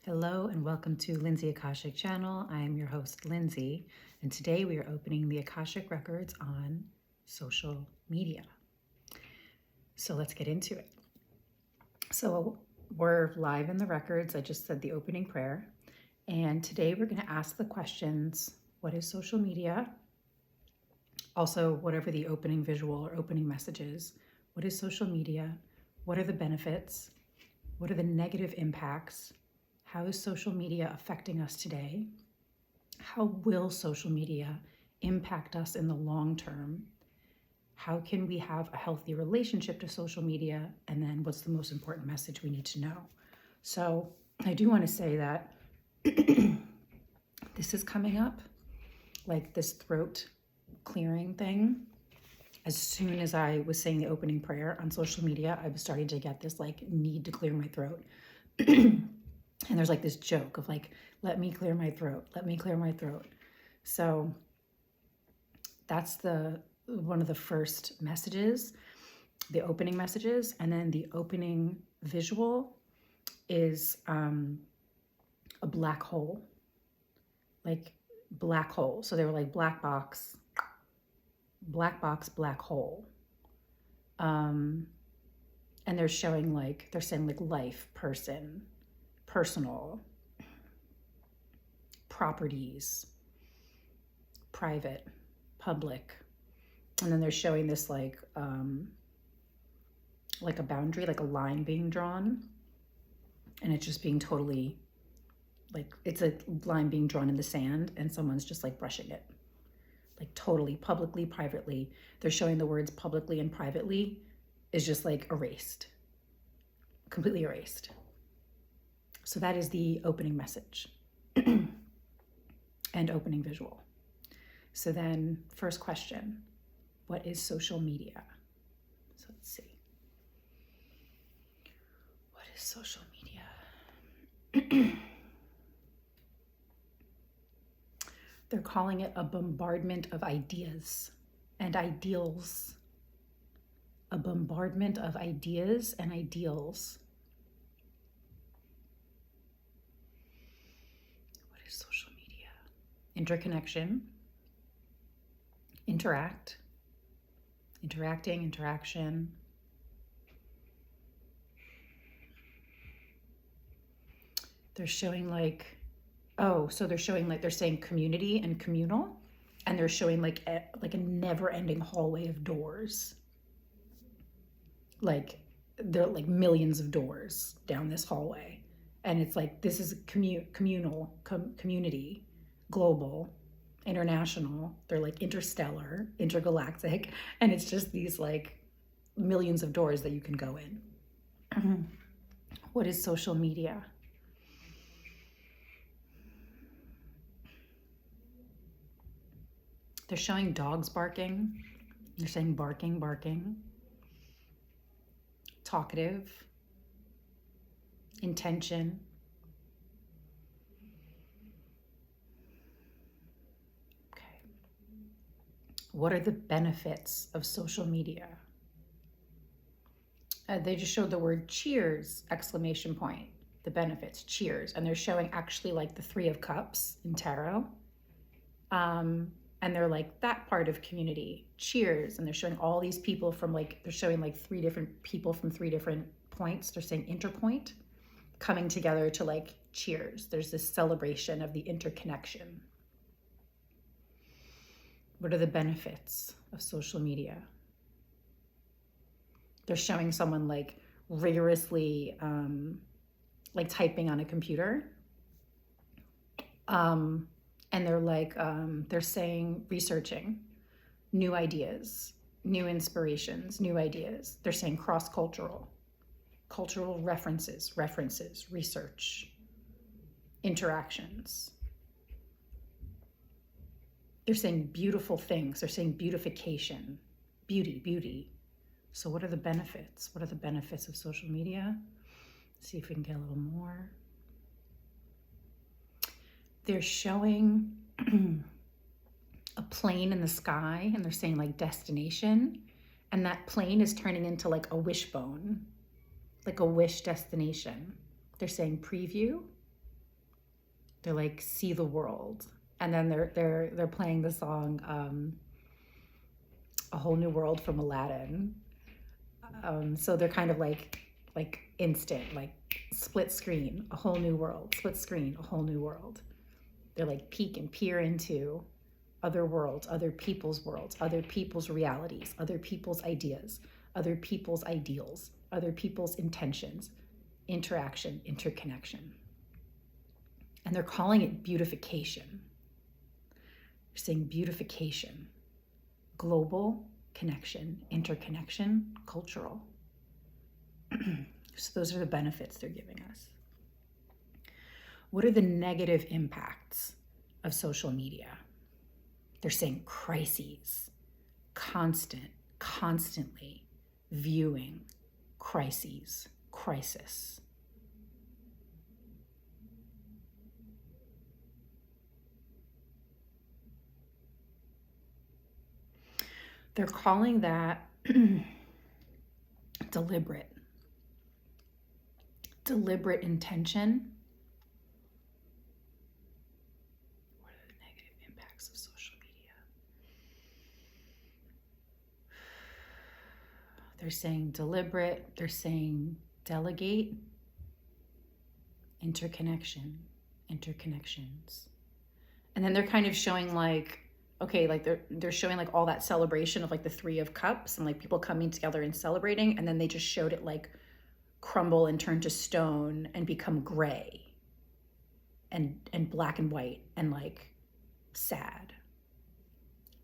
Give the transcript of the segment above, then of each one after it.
Hello and welcome to Lindsay Akashic channel. I am your host, Lindsay, and today we are opening the Akashic records on social media. So let's get into it. So we're live in the records. I just said the opening prayer, and today we're going to ask the questions: what is social media? Also, whatever the opening visual or opening message is, what is social media? What are the benefits? What are the negative impacts? How is social media affecting us today? How will social media impact us in the long term? How can we have a healthy relationship to social media? And then what's the most important message we need to know? So I do want to say that this is coming up, like this throat clearing thing. As soon as I was saying the opening prayer on social media, I was starting to get this like need to clear my throat. And there's like this joke of like, let me clear my throat, let me clear my throat. So that's one of the first messages, the opening messages. And then the opening visual is a black hole, like black hole. So they were like black box, black hole. And they're showing like, they're saying like life, person, personal, properties, private, public. And then they're showing this like a boundary, like a line being drawn. And it's just being totally, like it's a line being drawn in the sand and someone's just like brushing it. Like totally, publicly, privately. They're showing the words publicly and privately is just like erased, completely erased. So that is the opening message and opening visual. So then first question, what is social media? So let's see. What is social media? They're calling it a bombardment of ideas and ideals. A bombardment of ideas and ideals. Social media, interconnection, interaction. They're showing like, so they're showing like, they're saying community and communal, and they're showing like a never-ending hallway of doors. Like there are like millions of doors down this hallway. And it's like, this is communal, community, global, international. They're like interstellar, intergalactic. And it's just these like millions of doors that you can go in. What is social media? They're showing dogs barking. They're saying barking. Talkative. Intention. Okay. What are the benefits of social media? They just showed the word cheers, exclamation point. The benefits, cheers. And they're showing actually like the 3 of Cups in tarot. And they're like that part of community, cheers. And they're showing all these people from like, they're showing like 3 different people from 3 different points. They're saying interpoint. Coming together to like cheers. There's this celebration of the interconnection. What are the benefits of social media? They're showing someone like rigorously like typing on a computer. And they're like, they're saying researching new ideas, new inspirations, new ideas. They're saying cross-cultural. Cultural references, research, interactions. They're saying beautiful things. They're saying beautification, beauty. So what are the benefits? What are the benefits of social media? Let's see if we can get a little more. They're showing a plane in the sky, and they're saying like destination. And that plane is turning into like a wishbone. Like a wish destination. They're saying preview, They're like, see the world. And then they're playing the song A Whole New World from Aladdin. So they're kind of like instant, like split screen, a whole new world, split screen, a whole new world. They're like peek and peer into other worlds, other people's worlds, other people's realities, other people's ideas, other people's ideals, other people's intentions, interaction, interconnection. And they're calling it beautification. They're saying beautification, global connection, interconnection, cultural. So those are the benefits they're giving us. What are the negative impacts of social media? They're saying crises, constantly viewing crises, crisis. They're calling that deliberate intention. What are the negative impacts of social media? They're saying deliberate, they're saying delegate, interconnection, interconnections. And then they're kind of showing like, okay, like they're showing like all that celebration of like the Three of Cups and like people coming together and celebrating, and then they just showed it like crumble and turn to stone and become gray and black and white and like sad.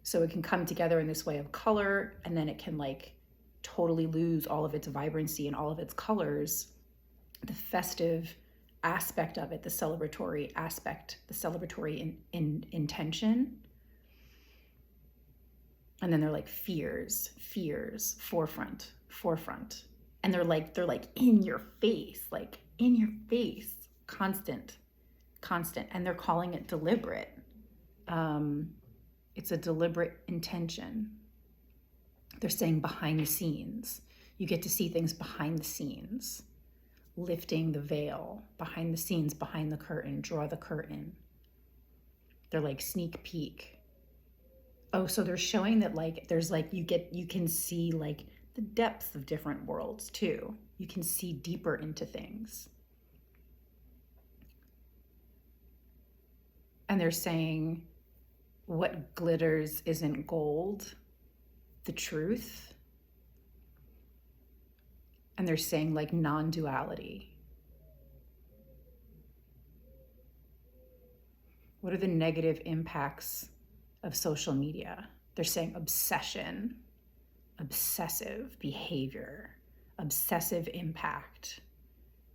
So it can come together in this way of color, and then it can like totally lose all of its vibrancy and all of its colors, the festive aspect of it, the celebratory aspect, the celebratory intention. And then they're like fears, forefront. And they're like in your face, constant. And they're calling it deliberate. It's a deliberate intention. They're saying behind the scenes. You get to see things behind the scenes, lifting the veil, behind the scenes, behind the curtain, draw the curtain. They're like sneak peek. Oh, so they're showing that like there's like you can see like the depth of different worlds too. You can see deeper into things. And they're saying what glitters isn't gold, the truth. And they're saying like non-duality. What are the negative impacts of social media? They're saying obsession, obsessive behavior, obsessive impact,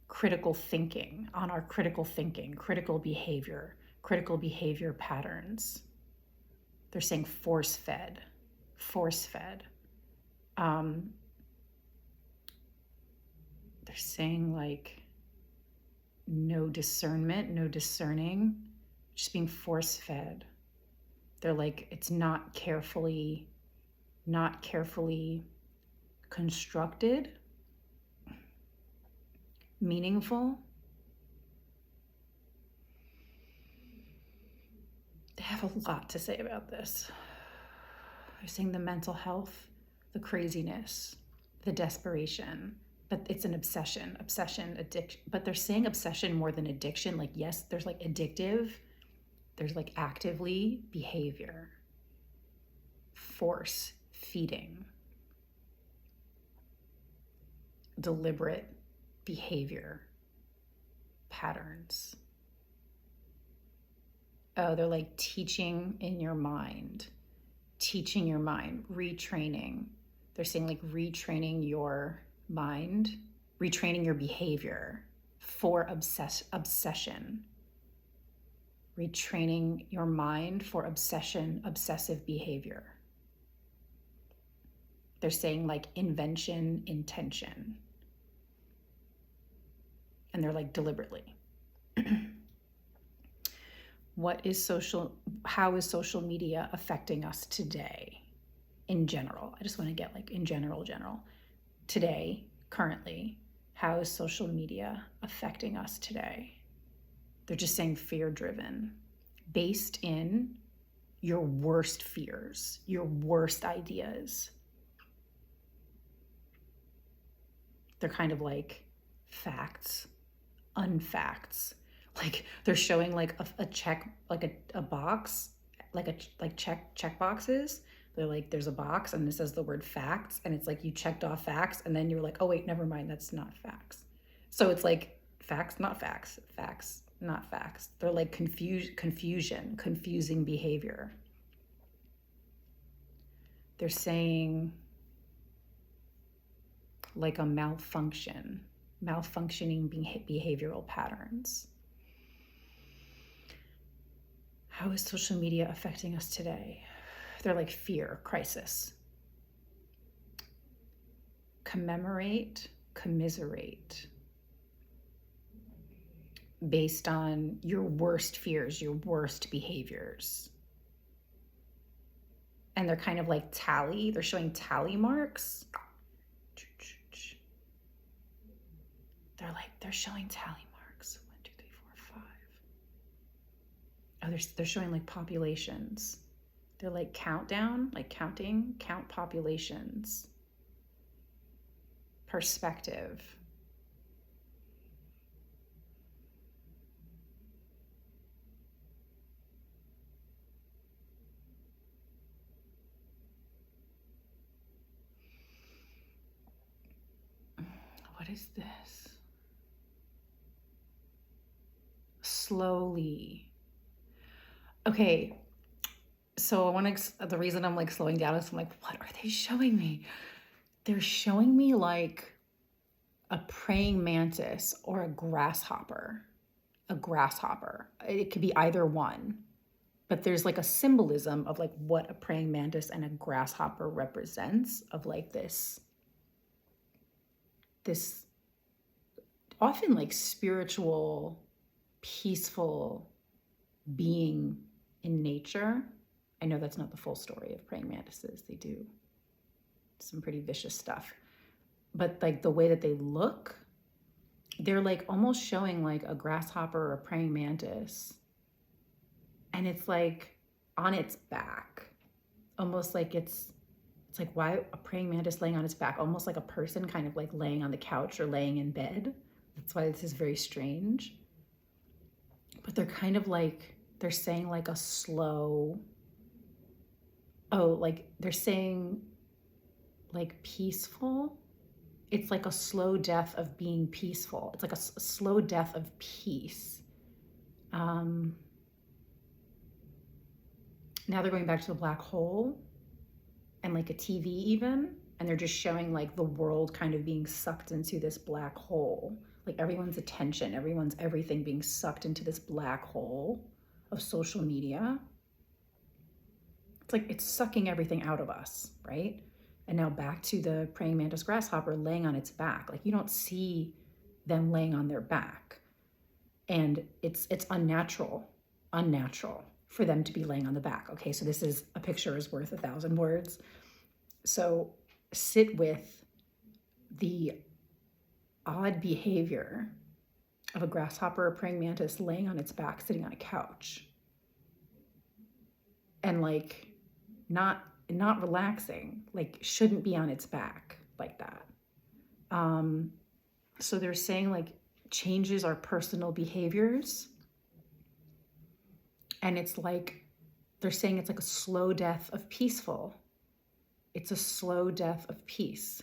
critical thinking on our critical thinking, critical behavior patterns. They're saying force fed. They're saying like no discernment, no discerning, just being force fed. They're like, it's not carefully constructed, meaningful. They have a lot to say about this. They're saying the mental health, the craziness, the desperation, but it's an obsession, addiction. But they're saying obsession more than addiction. Like, yes, there's like addictive, there's like actively behavior, force feeding, deliberate behavior patterns. Oh, they're like teaching your mind, retraining. They're saying like retraining your mind, retraining your behavior for obsession. Retraining your mind for obsessive behavior. They're saying like invention, intention. And they're like deliberately. How is social media affecting us today in general? I just want to get like in general. Today, currently, how is social media affecting us today? They're just saying fear-driven, based in your worst fears, your worst ideas. They're kind of like facts, unfacts. Like they're showing like a check, like a box, like check boxes. They're like, there's a box and it says the word facts, and it's like you checked off facts, and then you're like, oh wait, never mind, that's not facts. So it's like facts, not facts, facts, not facts. They're like confusion, confusing behavior. They're saying like a malfunctioning behavioral patterns. How is social media affecting us today? They're like fear, crisis. Commemorate, commiserate. Based on your worst fears, your worst behaviors. And they're kind of like tally. They're showing tally marks. They're showing tally marks. 1, 2, 3, 4, 5. Oh, they're showing like populations. They're like countdown, like count populations. Perspective. What is this? Slowly. Okay, so the reason I'm like slowing down is I'm like, what are they showing me? They're showing me like a praying mantis or a grasshopper. A grasshopper. It could be either one, but there's like a symbolism of like what a praying mantis and a grasshopper represents, of like this often like spiritual, peaceful being in nature. I know that's not the full story of praying mantises. They do some pretty vicious stuff. But like the way that they look, they're like almost showing like a grasshopper or a praying mantis. And it's like on its back, almost like it's like, why a praying mantis laying on its back, almost like a person kind of like laying on the couch or laying in bed. That's why this is very strange. But they're kind of like, they're saying like a slow, like they're saying like peaceful. It's like a slow death of being peaceful. It's like a slow death of peace. Now they're going back to the black hole and like a TV even, and they're just showing like the world kind of being sucked into this black hole. Like everyone's attention, everything being sucked into this black hole of social media. It's like it's sucking everything out of us, right? And now back to the praying mantis grasshopper laying on its back. Like you don't see them laying on their back. And it's unnatural for them to be laying on the back. Okay, so this is a picture is worth 1,000 words. So sit with the odd behavior of a grasshopper or praying mantis laying on its back, sitting on a couch. And like not relaxing, like shouldn't be on its back like that. So they're saying like changes our personal behaviors. And it's like, they're saying it's like a slow death of peaceful. It's a slow death of peace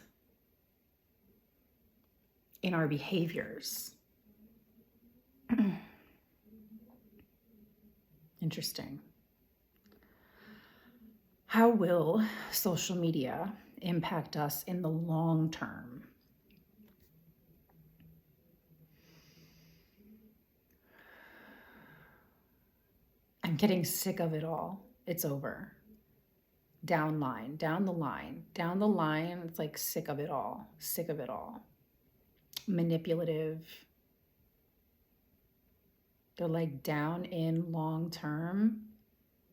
in our behaviors. Interesting. How will social media impact us in the long term? I'm getting sick of it all. It's over. Down the line. It's like sick of it all. Manipulative. They're like down in long-term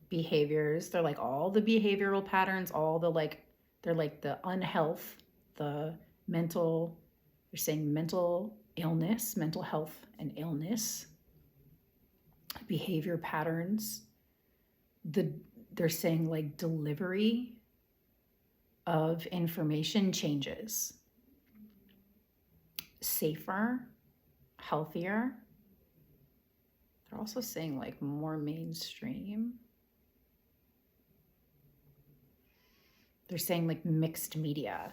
behaviors. They're like all the behavioral patterns, all the like, they're like the unhealth, the mental, they're saying mental illness, mental health and illness. behavior patterns. They're saying like delivery of information changes. Safer, healthier. They're also saying like more mainstream. They're saying like mixed media.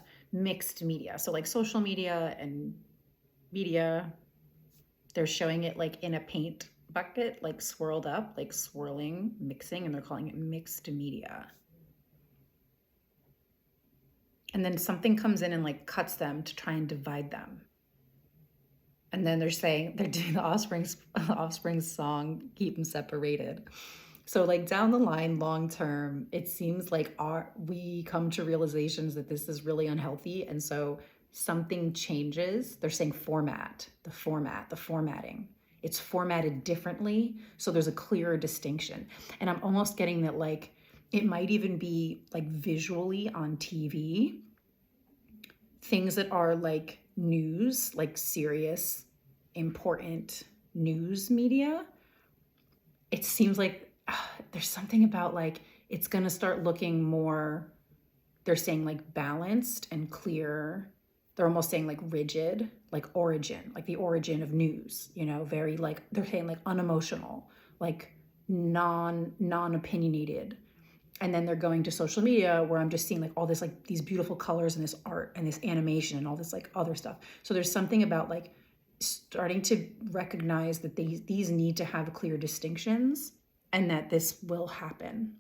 So like social media and media, they're showing it like in a paint bucket, like swirled up, like swirling, mixing, and they're calling it mixed media. And then something comes in and like cuts them to try and divide them. And then they're saying, they're doing the Offspring's song, Keep Them Separated. So like down the line, long term, it seems like we come to realizations that this is really unhealthy. And so something changes. They're saying the formatting. It's formatted differently. So there's a clearer distinction. And I'm almost getting that like, it might even be like visually on TV, things that are like news, like serious, important news media. It seems like there's something about like, it's going to start looking more, they're saying like balanced and clear. They're almost saying like rigid, like origin, like the origin of news, you know, very like, they're saying like unemotional, like non-opinionated. And then they're going to social media where I'm just seeing like all this, like these beautiful colors and this art and this animation and all this like other stuff. So there's something about like starting to recognize that these need to have clear distinctions and that this will happen.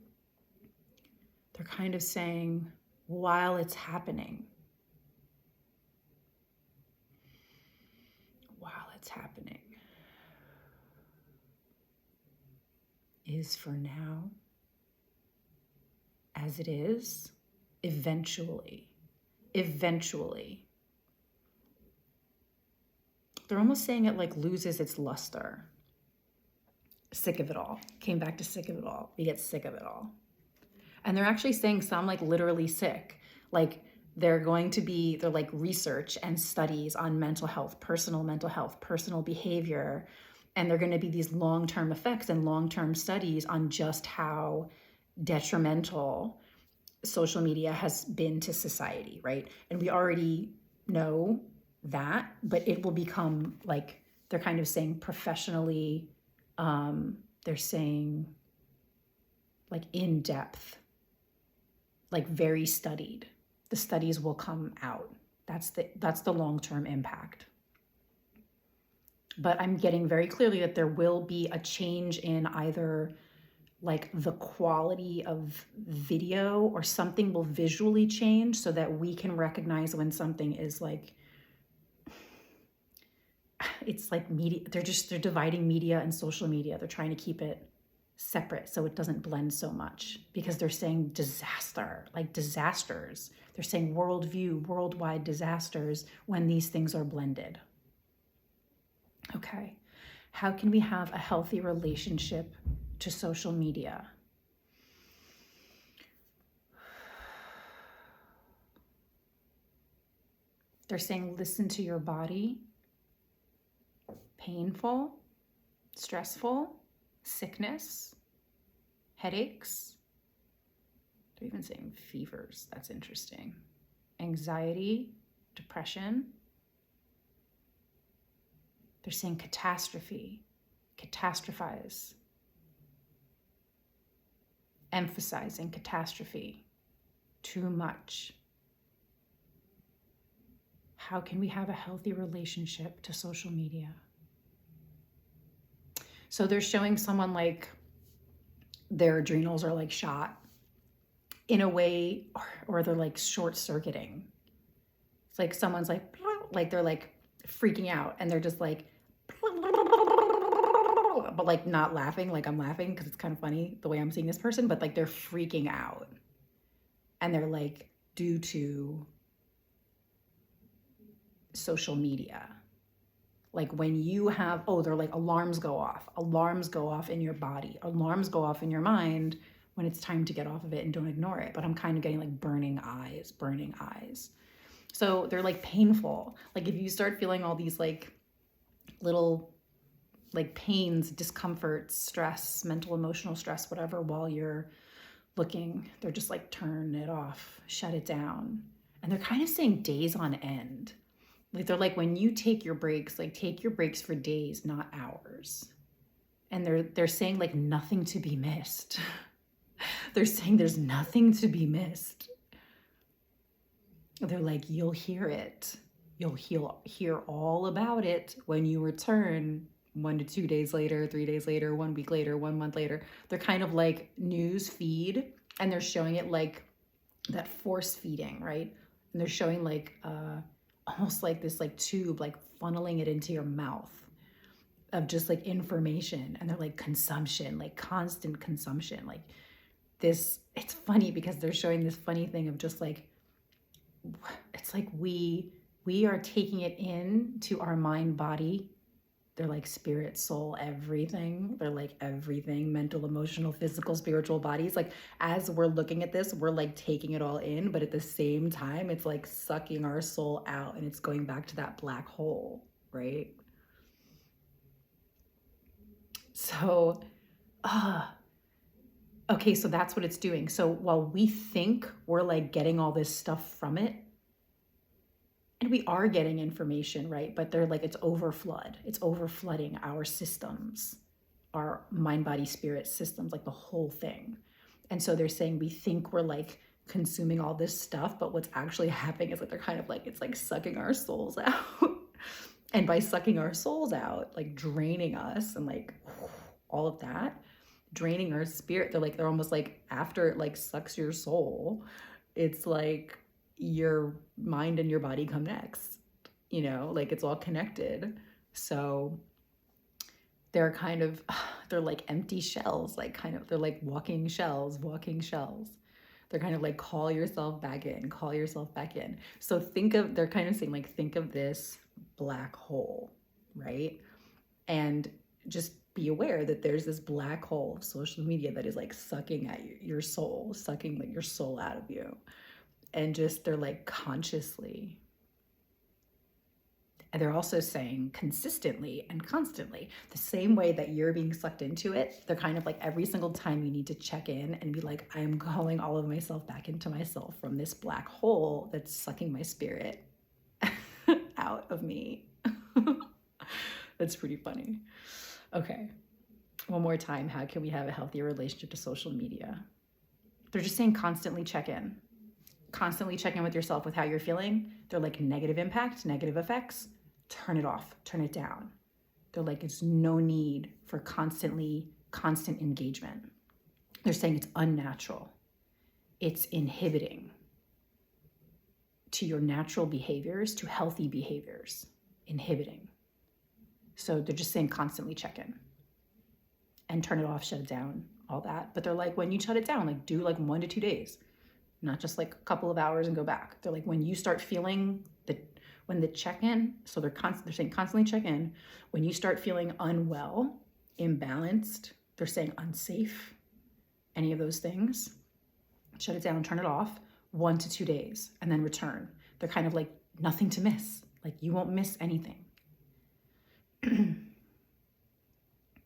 They're kind of saying while it's happening, is for now, as it is, eventually. They're almost saying it like loses its luster. Sick of it all. Came back to sick of it all. We get sick of it all. And they're actually saying some like literally sick. Like they're like research and studies on mental health, personal behavior. And they're going to be these long-term effects and long-term studies on just how detrimental social media has been to society, right? And we already know that, but it will become like, they're kind of saying professionally, they're saying like in depth, like very studied. The studies will come out. That's the long-term impact. But I'm getting very clearly that there will be a change in either like the quality of video or something will visually change so that we can recognize when something is like, it's like media. They're dividing media and social media. They're trying to keep it separate so it doesn't blend so much because they're saying disaster, like disasters. They're saying worldview, worldwide disasters when these things are blended. Okay, how can we have a healthy relationship to social media? They're saying listen to your body. Painful, stressful, sickness, headaches. They're even saying fevers. That's interesting. Anxiety, depression. They're saying catastrophe, catastrophize. Emphasizing catastrophe, too much. How can we have a healthy relationship to social media? So they're showing someone like their adrenals are like shot in a way, or they're like short circuiting. It's like someone's like they're like freaking out and they're just like, but like not laughing, like I'm laughing because it's kind of funny the way I'm seeing this person, but like they're freaking out. And they're like due to social media. Like when you have, they're like alarms go off in your body, alarms go off in your mind when it's time to get off of it and don't ignore it. But I'm kind of getting like burning eyes. So they're like painful. Like if you start feeling all these like little like pains, discomfort, stress, mental, emotional stress, whatever, while you're looking. They're just like, turn it off, shut it down. And they're kind of saying days on end. Like they're like, when you take your breaks, like take your breaks for days, not hours. And they're saying like nothing to be missed. They're saying there's nothing to be missed. They're like, you'll hear it. You'll hear all about it when you return 1 to 2 days later, 3 days later, 1 week later, 1 month later. They're kind of like news feed, and they're showing it like that force feeding, right? And they're showing like almost like this like tube, like funneling it into your mouth of just like information. And they're like consumption, like constant consumption. Like this, it's funny because they're showing this funny thing of just like, it's like we are taking it in to our mind, body. They're like spirit, soul, everything. They're like everything, mental, emotional, physical, spiritual bodies. Like as we're looking at this, we're like taking it all in, but at the same time, it's like sucking our soul out and it's going back to that black hole, right? So, okay, so that's what it's doing. So while we think we're like getting all this stuff from it, and we are getting information, right? But they're like, it's overflood. It's overflooding our systems, our mind, body, spirit systems, like the whole thing. And so they're saying we think we're like consuming all this stuff, but what's actually happening is like they're kind of like, it's like sucking our souls out. And by sucking our souls out, like draining us and like all of that, draining our spirit, they're almost like after it like sucks your soul, it's like your mind and your body come next, you know, like it's all connected. So they're kind of, they're like empty shells, like kind of, they're like walking shells. They're kind of like, call yourself back in. So they're kind of saying like, think of this black hole, right? And just be aware that there's this black hole of social media that is like sucking at your soul, sucking like your soul out of you. And just, they're like consciously. And they're also saying consistently and constantly, the same way that you're being sucked into it, they're kind of like every single time you need to check in and be like, I'm calling all of myself back into myself from this black hole that's sucking my spirit out of me. That's pretty funny. Okay. One more time. How can we have a healthier relationship to social media? They're just saying constantly check in. Constantly check in with yourself with how you're feeling. They're like negative impact, negative effects. Turn it off, turn it down. They're like, it's no need for constant engagement. They're saying it's unnatural. It's inhibiting to your natural behaviors, to healthy behaviors, inhibiting. So they're just saying constantly check in and turn it off, shut it down, all that. But they're like, when you shut it down, like do like 1 to 2 days, not just like a couple of hours and go back. They're like, when you start feeling when the check-in, so they're saying constantly check in. When you start feeling unwell, imbalanced, they're saying unsafe, any of those things, shut it down, turn it off, 1 to 2 days, and then return. They're kind of like nothing to miss. Like you won't miss anything.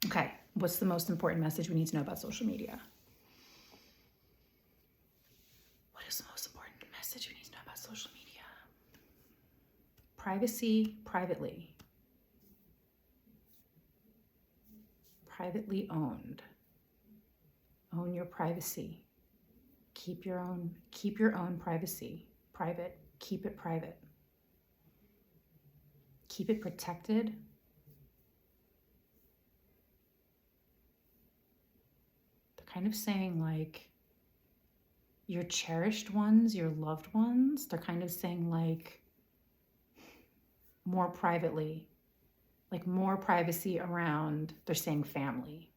Okay, what's the most important message we need to know about social media? What is the most important message we need to know about social media? Privacy, privately. Privately owned. Own your privacy. Keep your own privacy. Private, keep it private. Keep it protected. They're kind of saying like your cherished ones, your loved ones, they're kind of saying like more privately, like more privacy around, they're saying family,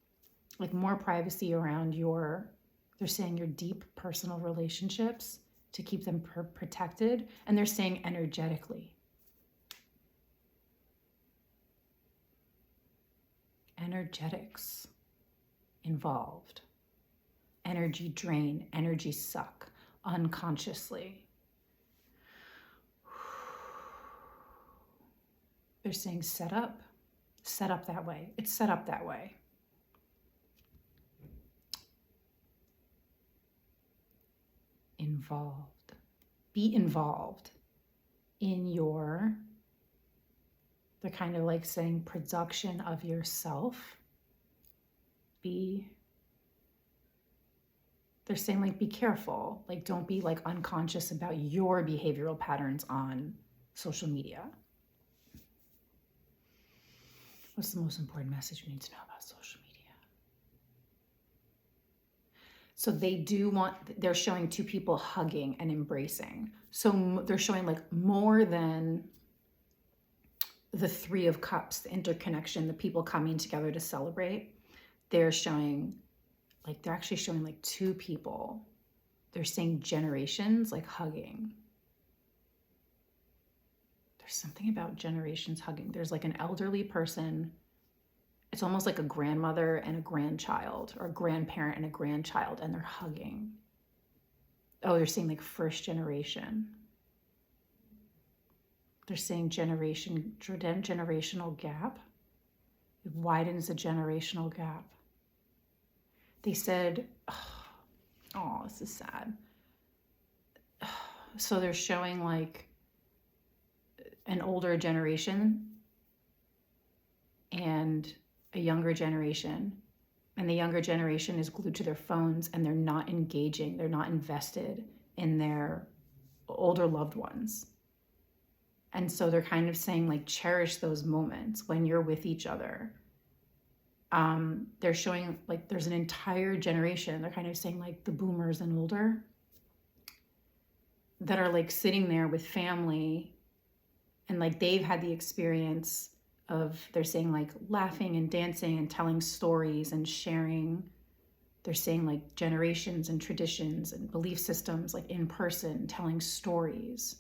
like more privacy around they're saying your deep personal relationships to keep them protected. And they're saying energetically. Energetics involved. Energy drain, energy suck, unconsciously. They're saying set up set up that way. It's set up that way. Involved. Be involved in they're kind of like saying production of yourself. They're saying like, be careful. Like, don't be like unconscious about your behavioral patterns on social media. What's the most important message we need to know about social media? So they're showing two people hugging and embracing. So they're showing like more than the Three of Cups, the interconnection, the people coming together to celebrate. They're actually showing like two people. They're saying generations like hugging. There's something about generations hugging. There's like an elderly person. It's almost like a grandmother and a grandchild, or a grandparent and a grandchild, and they're hugging. Oh, they're saying like first generation. They're saying generational gap. It widens the generational gap. They said, oh, this is sad. So they're showing like an older generation and a younger generation. And the younger generation is glued to their phones and they're not engaging. They're not invested in their older loved ones. And so they're kind of saying like, cherish those moments when you're with each other. They're showing like there's an entire generation. They're kind of saying like the boomers and older that are like sitting there with family and like they've had the experience of, they're saying like laughing and dancing and telling stories and sharing. They're saying like generations and traditions and belief systems, like in person, telling stories.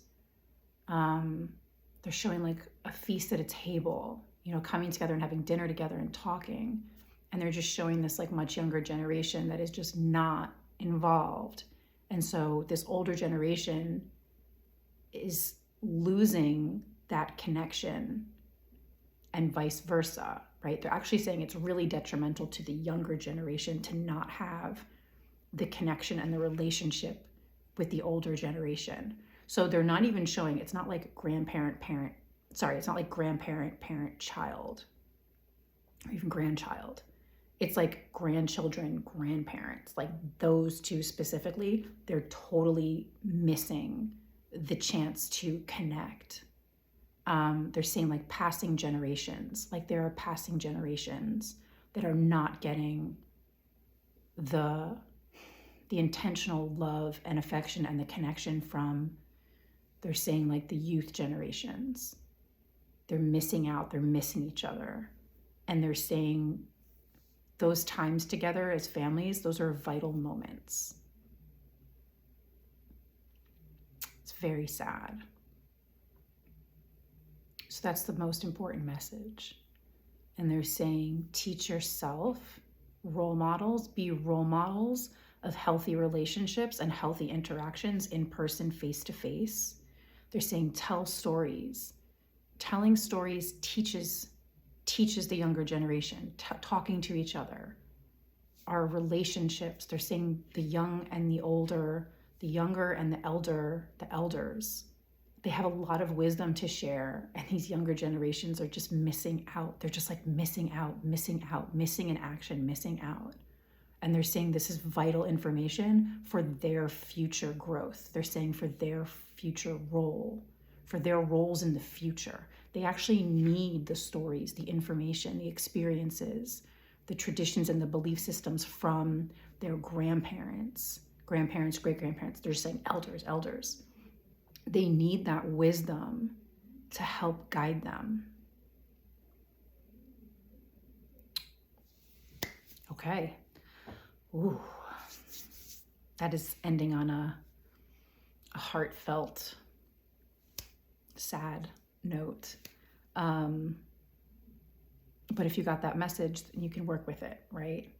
They're showing like a feast at a table, coming together and having dinner together and talking. And they're just showing this like much younger generation that is just not involved. And so this older generation is losing that connection and vice versa, right? They're actually saying it's really detrimental to the younger generation to not have the connection and the relationship with the older generation. So they're not even showing, it's not like grandparent, parent, child, or even grandchild. It's like grandchildren, grandparents, like those two specifically, they're totally missing the chance to connect. They're saying like passing generations, like there are passing generations that are not getting the intentional love and affection and the connection from, they're saying like the youth generations. They're missing out, they're missing each other. And they're saying those times together as families, those are vital moments. It's very sad. So that's the most important message. And they're saying, teach yourself, role models, be role models of healthy relationships and healthy interactions in person, face to face. They're saying, tell stories. Telling stories teaches the younger generation, talking to each other. Our relationships, they're saying the young and the older, the younger and the elders, they have a lot of wisdom to share, and these younger generations are just missing out. They're just like missing in action, missing out. And they're saying this is vital information for their future growth. They're saying for their future role, for their roles in the future. They actually need the stories, the information, the experiences, the traditions and the belief systems from their grandparents, great-grandparents. They're just saying elders. They need that wisdom to help guide them. Okay. Ooh. That is ending on a heartfelt, sad note. But if you got that message, then you can work with it, right?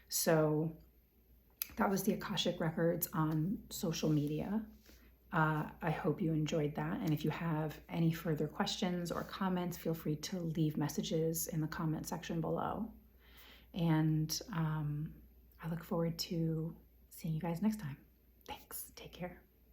So that was the Akashic Records on social media. I hope you enjoyed that. And if you have any further questions or comments, feel free to leave messages in the comment section below. And I look forward to seeing you guys next time. Thanks. Take care.